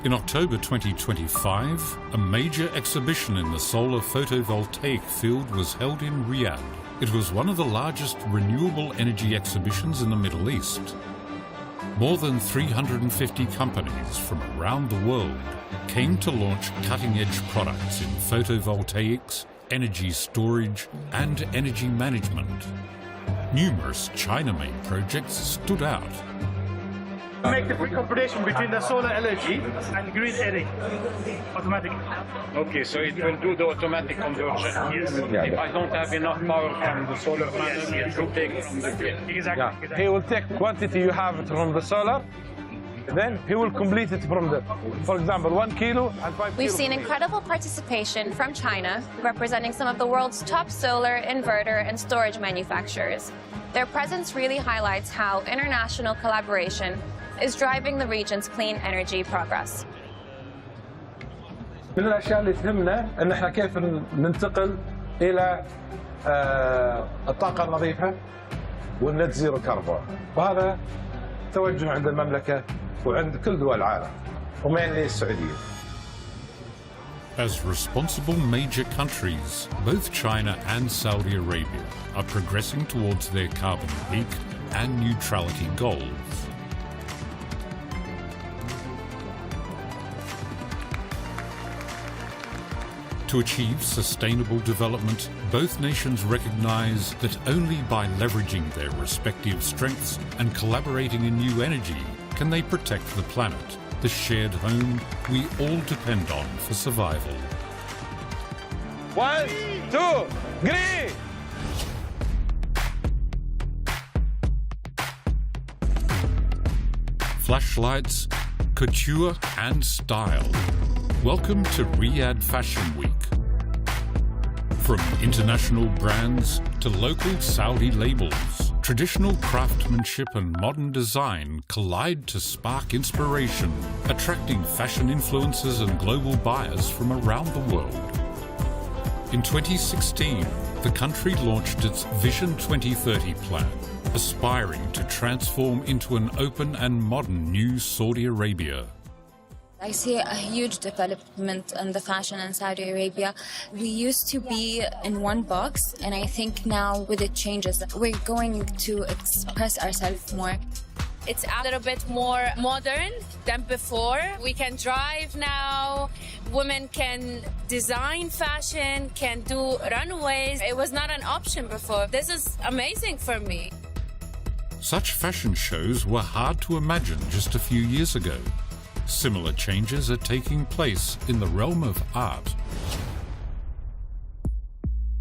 In October 2025, a major exhibition in the solar photovoltaic field was held in Riyadh. It was one of the largest renewable energy exhibitions in the Middle East. More than 350 companies from around the world came to launch cutting-edge products in photovoltaics, energy storage, and energy management. Numerous China-made projects stood out. Make the combination between the solar energy and green energy automatically. Okay, so it will do the automatic conversion. Yes. If I don't have enough power from the solar panel, it will take it from the grid. Exactly. He will take quantity you have from the solar, then he will complete it from the, for example, 1 kilo and 5 We've kilo. seen incredible participation from China, representing some of the world's top solar, inverter, and storage manufacturers. Their presence really highlights how international collaboration is driving the region's clean energy progress. من الاشياء اللي تهمنا ان احنا كيف ننتقل الى الطاقه النظيفه والنت زيرو كربون، وهذا توجه عند المملكه وعند كل دول العالم ومينلي السعوديه. As responsible major countries, both China and Saudi Arabia are progressing towards their carbon peak and neutrality goals. To achieve sustainable development, both nations recognize that only by leveraging their respective strengths and collaborating in new energy can they protect the planet, the shared home we all depend on for survival. 1, 2, green! Flashlights, couture and style. Welcome to Riyadh Fashion Week. From international brands to local Saudi labels, traditional craftsmanship and modern design collide to spark inspiration, attracting fashion influencers and global buyers from around the world. In 2016, the country launched its Vision 2030 plan, aspiring to transform into an open and modern new Saudi Arabia. I see a huge development in the fashion in Saudi Arabia. We used to be in one box, and I think now with the changes, we're going to express ourselves more. It's a little bit more modern than before. We can drive now. Women can design fashion, can do runways. It was not an option before. This is amazing for me. Such fashion shows were hard to imagine just a few years ago. Similar changes are taking place in the realm of art.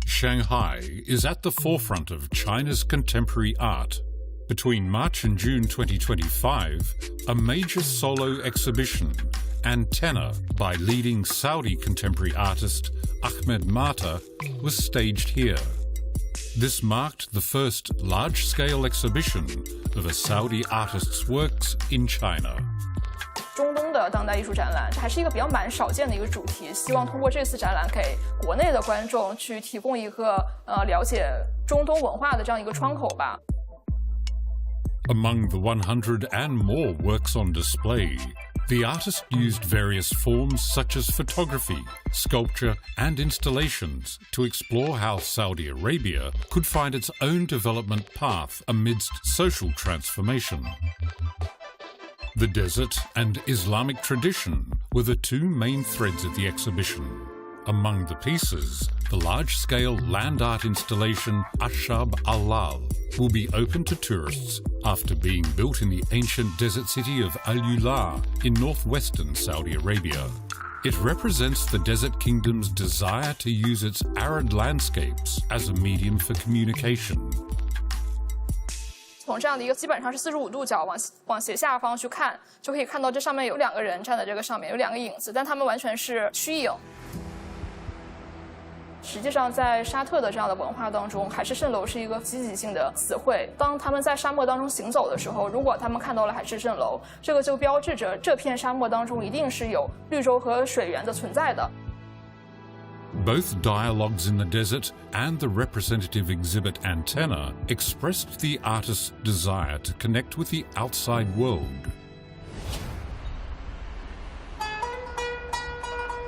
Shanghai is at the forefront of China's contemporary art. Between March and June 2025, a major solo exhibition, Antenna, by leading Saudi contemporary artist Ahmed Mata, was staged here. This marked the first large-scale exhibition of a Saudi artist's works in China. 中东的当代艺术展览，这还是一个比较蛮少见的一个主题。希望通过这次展览，给国内的观众去提供一个了解中东文化的这样一个窗口吧。Among the 100 and more works on display, the artist used various forms such as photography, sculpture, and installations to explore how Saudi Arabia could find its own development path amidst social transformation. The desert and Islamic tradition were the two main threads of the exhibition. Among the pieces, the large-scale land art installation Ashab Al-Lal will be open to tourists after being built in the ancient desert city of Al-Ula in northwestern Saudi Arabia. It represents the desert kingdom's desire to use its arid landscapes as a medium for communication. 从这样的一个基本上是45度角往斜下方去看，就可以看到这上面有2个人站在这个上面，有2个影子，但他们完全是虚影。实际上，在沙特的这样的文化当中，海市蜃楼是一个积极性的词汇。当他们在沙漠当中行走的时候，如果他们看到了海市蜃楼，这个就标志着这片沙漠当中一定是有绿洲和水源的存在的。 Both dialogues in the desert and the representative exhibit Antenna expressed the artist's desire to connect with the outside world.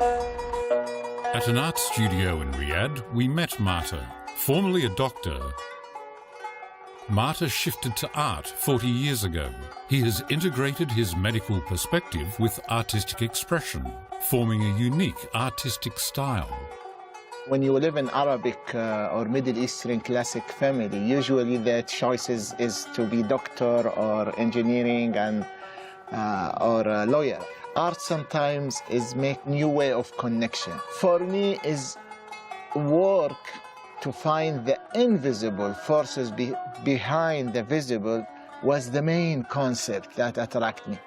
At an art studio in Riyadh, we met Marta, formerly a doctor. Marta shifted to art 40 years ago. He has integrated his medical perspective with artistic expression, forming a unique artistic style. When you live in Arabic or Middle Eastern classic family, usually the choices is to be doctor or engineering and or a lawyer. Art sometimes is make new way of connection. For me is work to find the invisible forces behind the visible was the main concept that attracted me.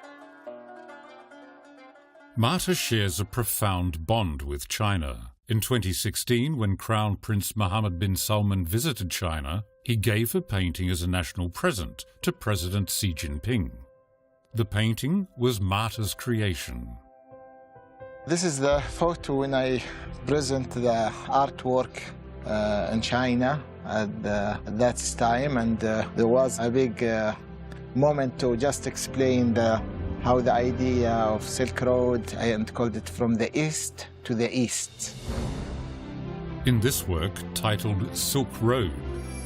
Marta shares a profound bond with China. In 2016, when Crown Prince Mohammed bin Salman visited China, he gave a painting as a national present to President Xi Jinping. The painting was Marta's creation. This is the photo when I present the artwork in China at that time, and there was a big moment to just explain how the idea of Silk Road, I called it from the east to the east. In this work, titled Silk Road,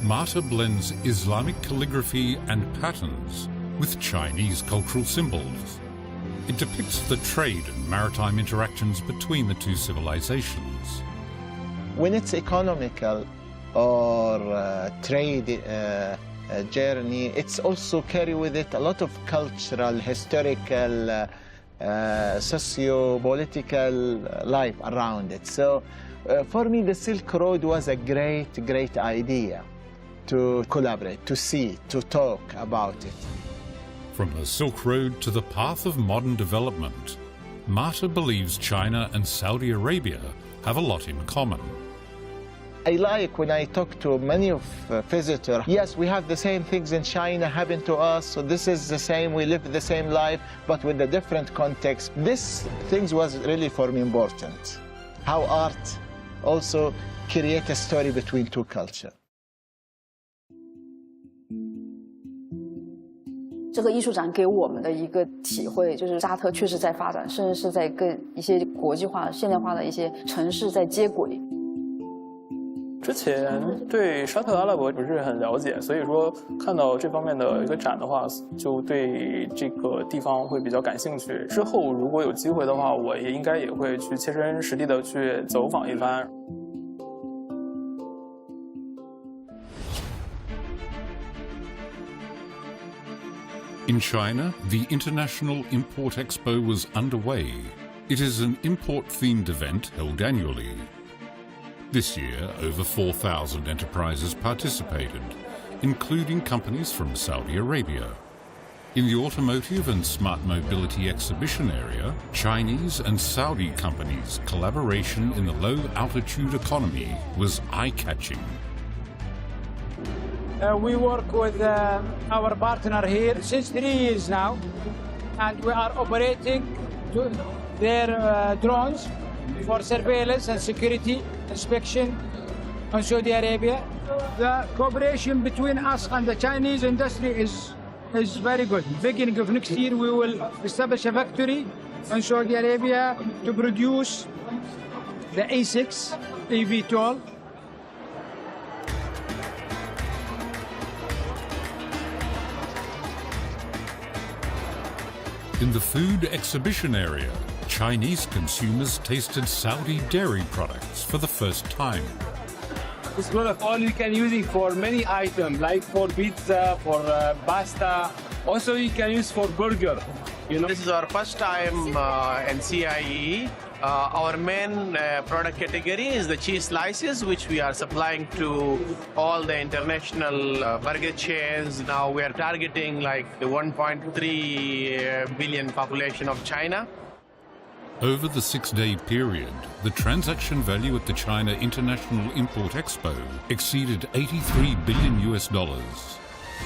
Marta blends Islamic calligraphy and patterns with Chinese cultural symbols. It depicts the trade and maritime interactions between the two civilizations. When it's economical or trade journey, it's also carry with it a lot of cultural, historical, socio-political life around it. So for me, the Silk Road was a great idea to collaborate, to see, to talk about it. From the Silk Road to the path of modern development, Marta believes China and Saudi Arabia have a lot in common. I like when I talk to many of visitors, yes, we have the same things in China happen to us, so this is the same, we live the same life, but with a different context. This things was really for me important. How art also create a story between two cultures. 这个艺术展给我们的一个体会，就是沙特确实在发展，甚至是在跟一些国际化、现代化的一些城市在接轨。之前对沙特阿拉伯不是很了解，所以说看到这方面的一个展的话，就对这个地方会比较感兴趣。之后如果有机会的话，我也应该也会去切身实地的去走访一番。 In China, the International Import Expo was underway. It is an import-themed event held annually. This year, over 4,000 enterprises participated, including companies from Saudi Arabia. In the automotive and smart mobility exhibition area, Chinese and Saudi companies' collaboration in the low-altitude economy was eye-catching. We work with our partner here since 3 years now, and we are operating their drones for surveillance and security inspection in Saudi Arabia. The cooperation between us and the Chinese industry is very good. Beginning of next year, we will establish a factory in Saudi Arabia to produce the A6 eVTOL. In the food exhibition area, Chinese consumers tasted Saudi dairy products for the first time. This product all you can use it for many items, like for pizza, for pasta. Also, you can use for burger. You know, this is our first time in CIE. Our main product category is the cheese slices, which we are supplying to all the international burger chains. Now we are targeting like the 1.3 billion population of China. Over the 6-day period, the transaction value at the China International Import Expo exceeded $83 billion.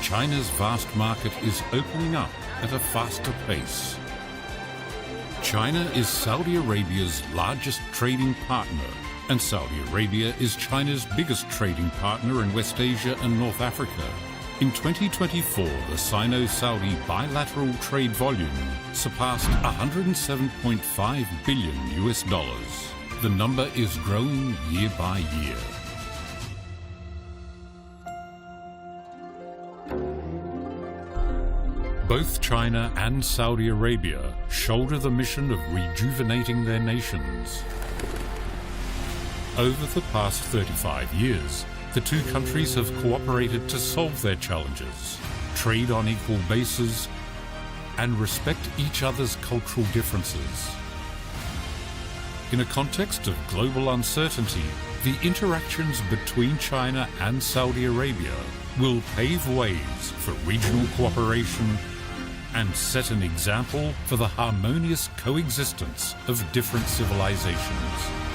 China's vast market is opening up at a faster pace. China is Saudi Arabia's largest trading partner, and Saudi Arabia is China's biggest trading partner in West Asia and North Africa. In 2024, the Sino-Saudi bilateral trade volume surpassed $107.5 billion. The number is growing year by year. Both China and Saudi Arabia shoulder the mission of rejuvenating their nations. Over the past 35 years, the two countries have cooperated to solve their challenges, trade on equal bases, and respect each other's cultural differences. In a context of global uncertainty, the interactions between China and Saudi Arabia will pave ways for regional cooperation and set an example for the harmonious coexistence of different civilizations.